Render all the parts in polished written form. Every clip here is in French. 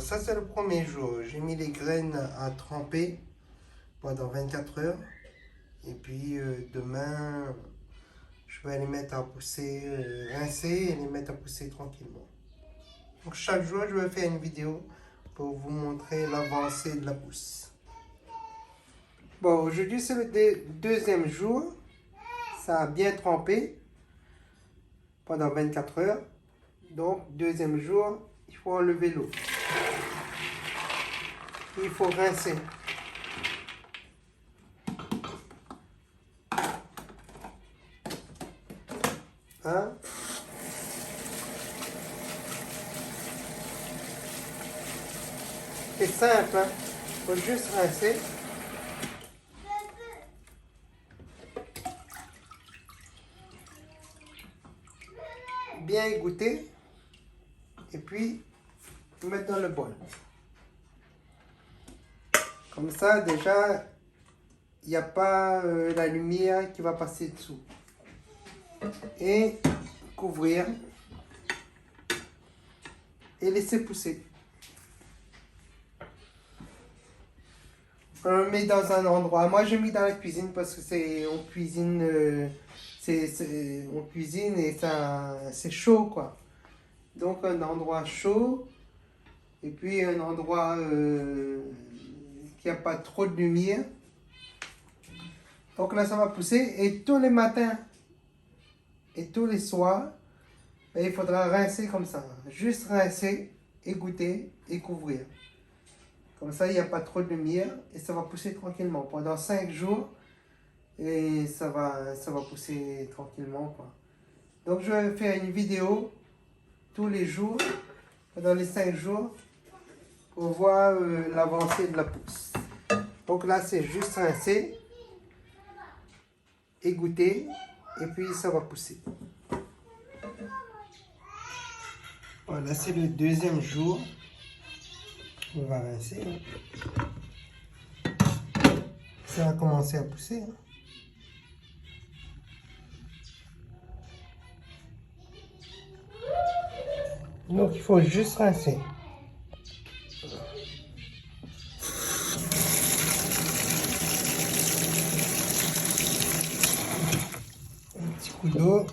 ça c'est le premier jour. J'ai mis les graines à tremper pendant 24 heures. Et puis demain, je vais les mettre à pousser, rincer et les mettre à pousser tranquillement. Donc chaque jour, je vais faire une vidéo pour vous montrer l'avancée de la pousse. Bon, aujourd'hui c'est le deuxième jour. Ça a bien trempé pendant 24 heures. Donc, deuxième jour, il faut enlever l'eau. Il faut rincer. Hein? C'est simple, hein? Il faut juste rincer. Bien égoutter. Et puis, mettre dans le bol. Comme ça, déjà, il n'y a pas la lumière qui va passer dessous. Et couvrir. Et laisser pousser. On le met dans un endroit. Moi, j'ai mis dans la cuisine parce que on cuisine, on cuisine et c'est chaud, quoi. Donc, un endroit chaud. Et puis, un endroit qui n'a pas trop de lumière. Donc là, ça va pousser. Et tous les matins et tous les soirs, il faudra rincer comme ça. Juste rincer, égoutter et couvrir. Comme ça, il n'y a pas trop de lumière et ça va pousser tranquillement pendant 5 jours. Et ça va pousser tranquillement, quoi. Donc, je vais faire une vidéo tous les jours, pendant les 5 jours, pour voir l'avancée de la pousse. Donc là, c'est juste rincer, égoutter et puis ça va pousser. Voilà, c'est le deuxième jour. On va rincer. Ça va commencer à pousser. Donc il faut juste rincer. Un petit coup d'eau.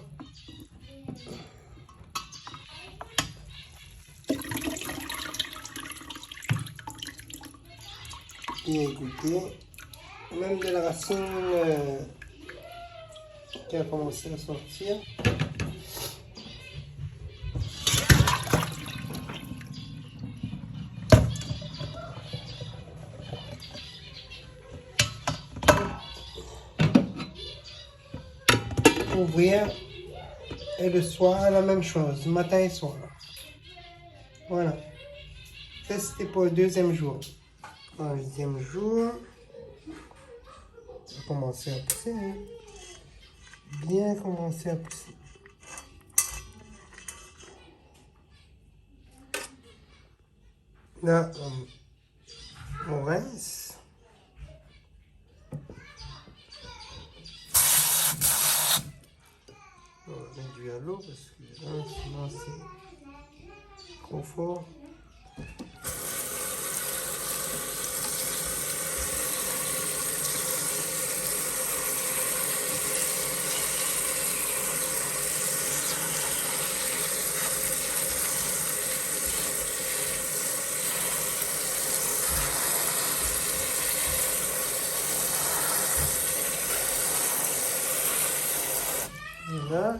Et égoutter. Même de la racine qui a commencé à sortir. Ouvrir et le soir la même chose, matin et soir. Voilà. Ça c'était pour le deuxième jour. Troisième jour, on va commencer à pousser. Hein. Bien commencer à pousser. Là, on rince. On va réduire l'eau parce que là, sinon c'est trop fort. Là.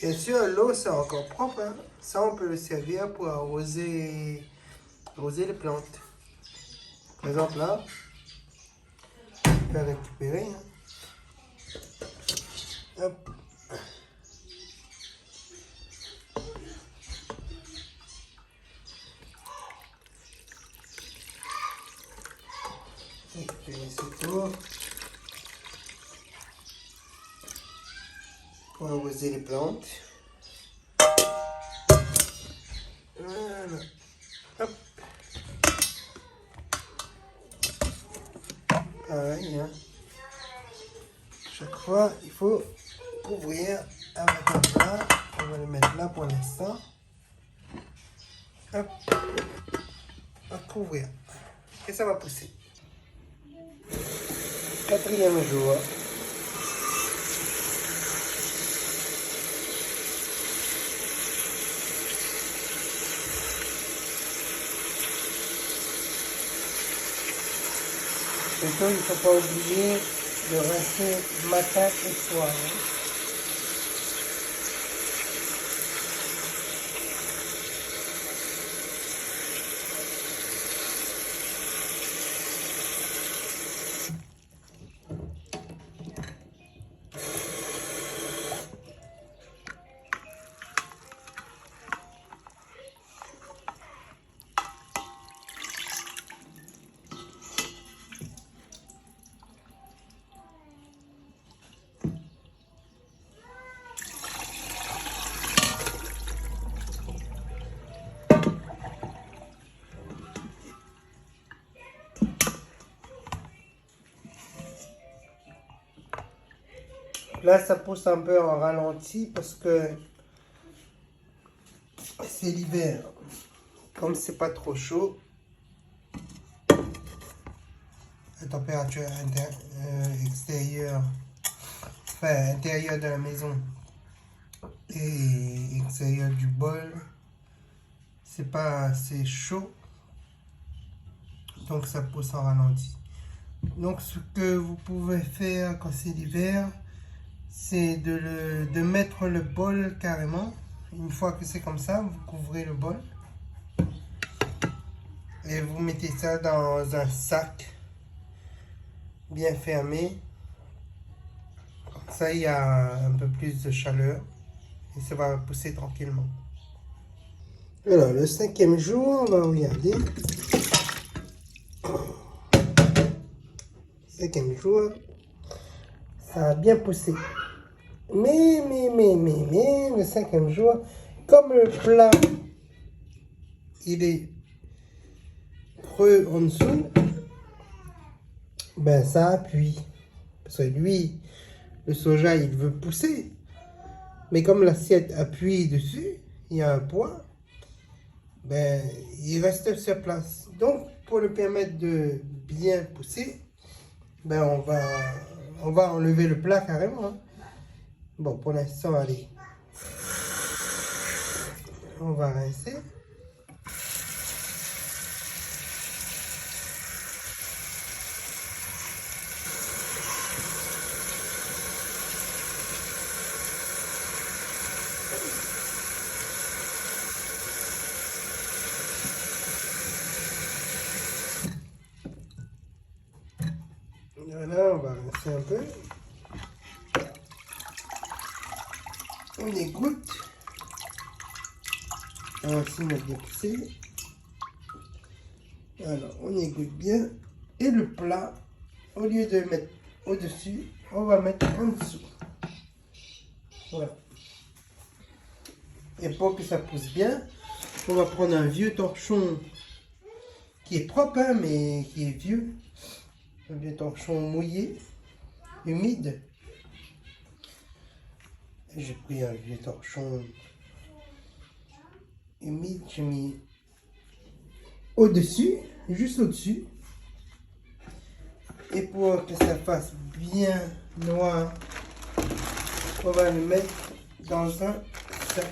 Bien sûr, l'eau c'est encore propre. Hein. Ça, on peut le servir pour arroser les plantes. Par exemple, là, je vais récupérer. Hein. Hop. Et puis c'est tout. pour arroser les plantes. Voilà. Hop. Pareil, hein. Chaque fois, il faut couvrir avec un plat. On va le mettre là pour l'instant. Hop. On va couvrir. Et ça va pousser. 4e jour. Surtout, il ne faut pas oublier de rincer matin et soir. Là, ça pousse un peu en ralenti parce que c'est l'hiver. Comme c'est pas trop chaud, la température extérieure, enfin intérieure de la maison et extérieure du bol, c'est pas assez chaud, donc ça pousse en ralenti. Donc ce que vous pouvez faire quand c'est l'hiver, c'est de mettre le bol carrément. Une fois que c'est comme ça, vous couvrez le bol et vous mettez ça dans un sac bien fermé. Comme ça, il y a un peu plus de chaleur et ça va pousser tranquillement. Alors, le 5e jour, on va regarder. 5e jour, ça a bien poussé. Mais, le 5e jour, comme le plat, il est creux en dessous, ben ça appuie. Parce que lui, le soja, il veut pousser. Mais comme l'assiette appuie dessus, il y a un poids, ben il reste sur place. Donc, pour le permettre de bien pousser, ben on va enlever le plat carrément. Hein. Bon, pour l'instant, allez. On va rincer. Voilà, on va rincer un peu. On égoutte. Ainsi, on a bien poussé. Alors, on égoutte bien. Et le plat, au lieu de mettre au-dessus, on va mettre en dessous. Voilà. Et pour que ça pousse bien, on va prendre un vieux torchon qui est propre, hein, mais qui est vieux. Un vieux torchon mouillé, humide. J'ai pris un vieux torchon humide, j'ai mis au-dessus, juste au-dessus. Et pour que ça fasse bien noir, on va le mettre dans un sac.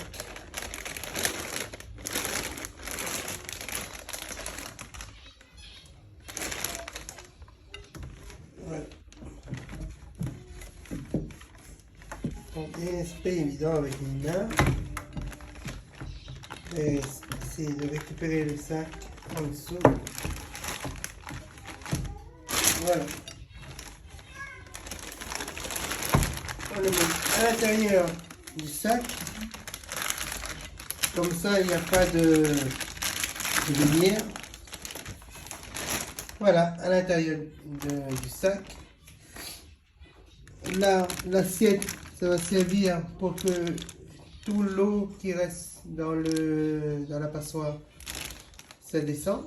Voilà. Donc, c'est pas évident avec une main. C'est de récupérer le sac en dessous. Voilà. On le met à l'intérieur du sac. Comme ça, il n'y a pas de lumière. Voilà, à l'intérieur du sac. Là, l'assiette Ça va servir pour que tout l'eau qui reste dans la passoire, ça descend.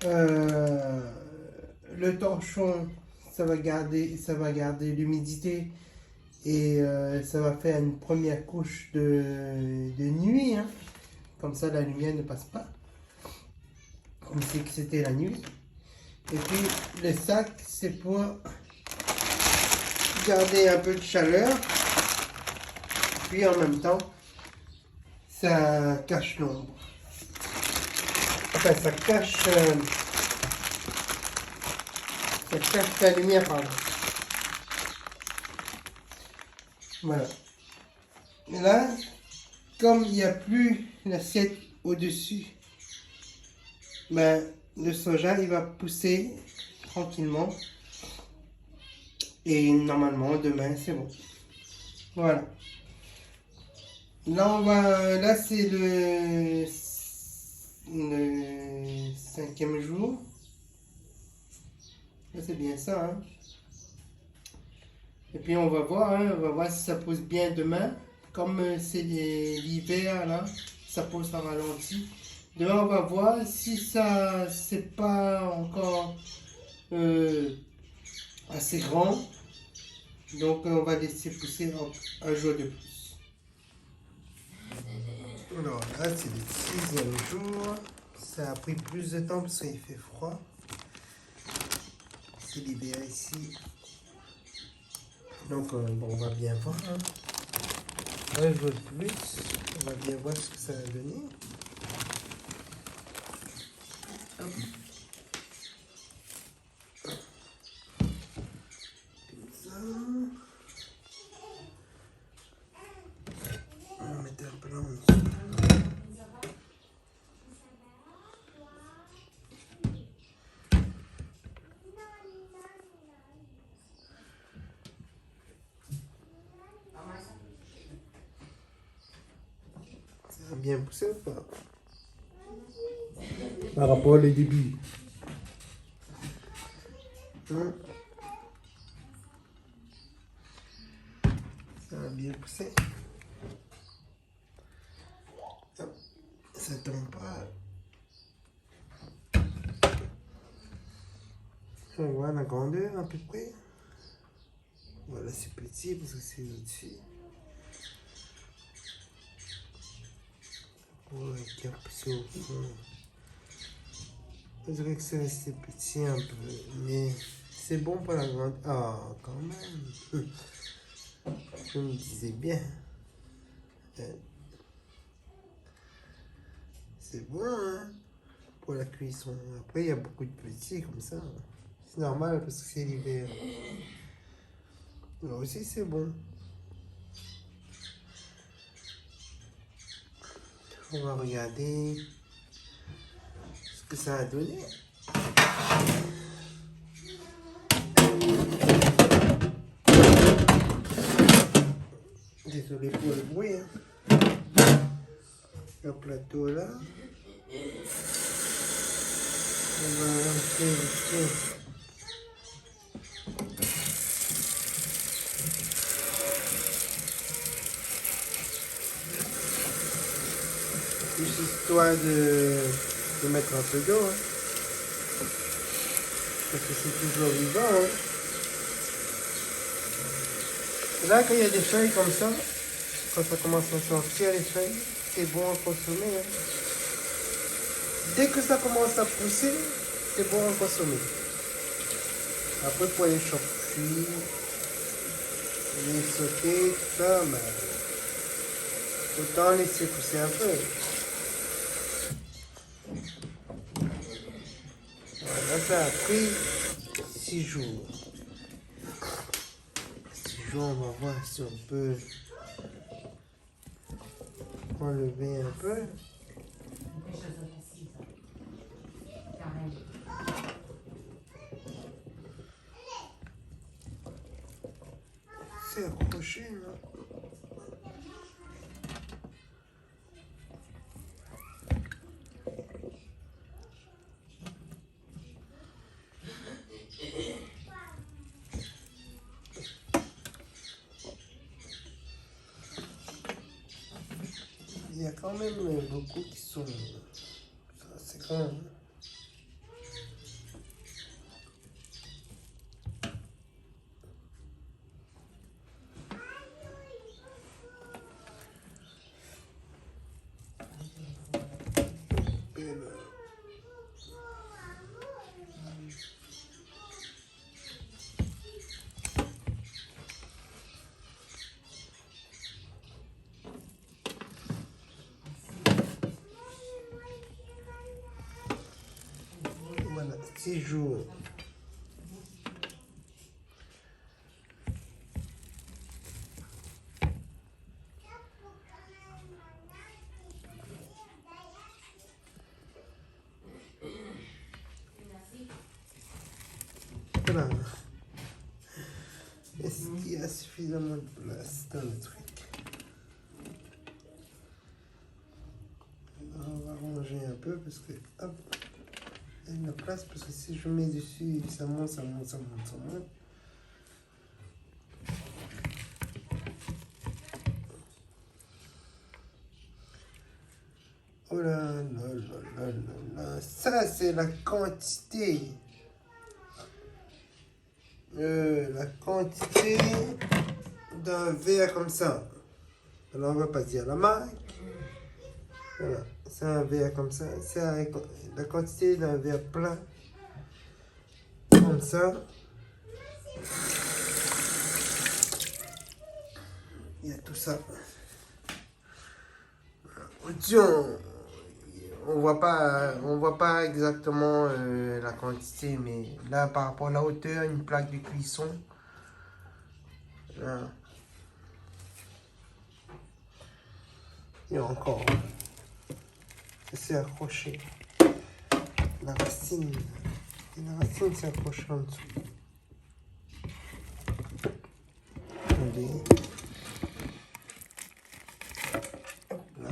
Le torchon, ça va garder l'humidité et ça va faire une première couche de nuit. Hein. Comme ça, la lumière ne passe pas. Comme si c'était la nuit. Et puis, le sac, c'est pour garder un peu de chaleur. Puis, en même temps, ça cache l'ombre. Enfin, ça cache la lumière, pardon. Voilà. Et là, comme il n'y a plus l'assiette au-dessus, ben, le soja, il va pousser tranquillement. Et normalement, demain, c'est bon. Voilà. Là, c'est le 5e jour. Là, c'est bien ça, hein. Et puis, on va voir si ça pousse bien demain. Comme c'est l'hiver, là, ça pousse en ralenti. Demain, on va voir si ça, c'est pas encore assez grand. Donc, on va laisser pousser un jour de plus. Alors là, c'est le 6e jour. Ça a pris plus de temps parce qu'il fait froid. C'est l'hiver ici. Donc, bon, on va bien voir. Hein. Un jour de plus. On va bien voir ce que ça va donner. Hop. Comme ça. On va mettre un peu en dessous. Ça a bien poussé ou pas? Par rapport au début. Hein? Ça a bien poussé. Hop. Ça tombe pas. On voit la grandeur à peu près. Voilà, c'est petit parce que c'est au-dessus. Ouais, qui a poussé au fond. Je dirais que c'est resté petit un peu, mais c'est bon pour la grande. Ah, quand même. Je me disais bien. C'est bon, hein, pour la cuisson. Après, il y a beaucoup de petits comme ça. C'est normal parce que c'est l'hiver. Là aussi, c'est bon. On va regarder ce que ça a donné. Désolé pour le bruit. Hein. Le plateau là. On va lancer ici. Juste histoire de mettre un peu d'eau. Hein. Parce que c'est toujours vivant. Hein. Là, quand il y a des feuilles comme ça, quand ça commence à sortir les feuilles, c'est bon à consommer. Hein. Dès que ça commence à pousser, c'est bon à consommer. Après, pour les chocs cuits, les sauter, tout ça, ben, autant laisser pousser un peu. Voilà, ça a pris 6 jours. 6 jours, on va voir si on peut enlever un peu. C'est accroché là. quand même beaucoup qui sont... C'est quand même... Voilà, 6 jours. Voilà. Est-ce qu'il y a suffisamment de place dans le truc? On va ranger un peu parce que hop, il y a de la place parce que si je mets dessus, ça monte, ça monte, ça monte, ça monte. Oh là là là là là, ça c'est la quantité. La quantité d'un verre comme ça. Alors on va pas dire la marque. Voilà, c'est un verre comme ça. C'est la quantité d'un verre plein. Comme ça. Il y a tout ça. Tiens, on voit pas exactement la quantité, mais là par rapport à la hauteur, une plaque de cuisson. Là. Et encore, c'est accroché. La racine s'est accrochée en dessous. Attendez. Là.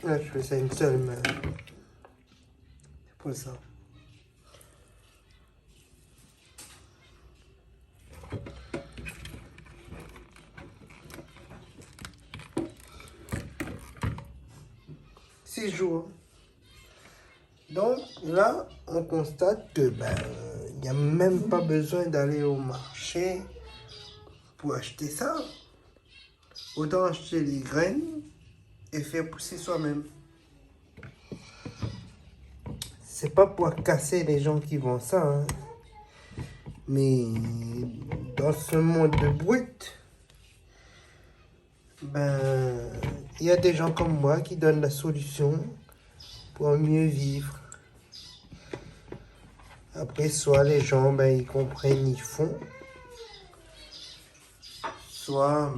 Là, je fais ça une seule main. C'est pour ça. Six jours. Donc là, on constate que il n'y a même pas besoin d'aller au marché pour acheter ça. Autant acheter les graines et faire pousser soi-même. C'est pas pour casser les gens qui vendent ça, hein. Mais dans ce monde de brut, il y a des gens comme moi qui donnent la solution pour mieux vivre. Après, soit les gens, ils comprennent, ils font. Soit,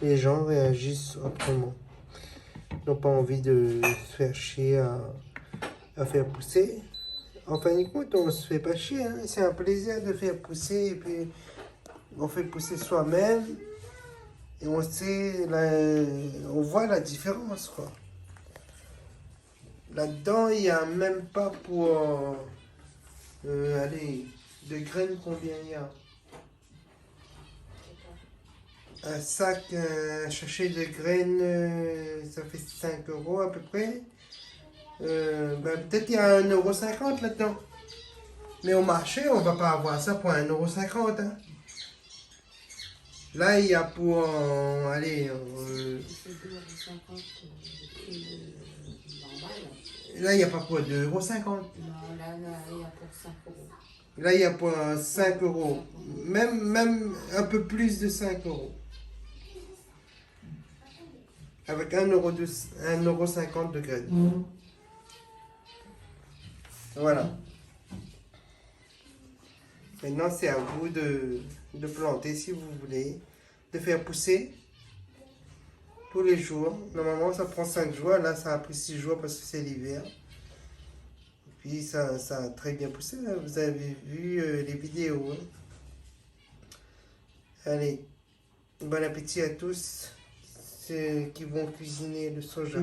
les gens réagissent autrement. Ils n'ont pas envie de se faire chier à faire pousser. En fin de compte, on se fait pas chier, hein. C'est un plaisir de faire pousser et puis on fait pousser soi-même. Et on sait, on voit la différence, quoi. Là-dedans, il n'y a même pas pour... allez, de graines, combien il y a? Un sac, un sachet de graines, ça fait 5 € à peu près. Peut-être il y a 1,50 € là-dedans. Mais au marché, on ne va pas avoir ça pour 1,50 €. Hein. Là, il y a pour... allez... là, il n'y a pas pour 2,50 €. Non, là, il y a pour 5 €. Là, il y a pour 5 €. Même un peu plus de 5 €. Avec 1,50 € de graines. Voilà. Maintenant, c'est à vous de planter si vous voulez, de faire pousser tous les jours. Normalement, ça prend 5 jours. Là, ça a pris 6 jours parce que c'est l'hiver. Puis, ça a très bien poussé. Là. Vous avez vu les vidéos. Hein. Allez, bon appétit à tous ceux qui vont cuisiner le soja.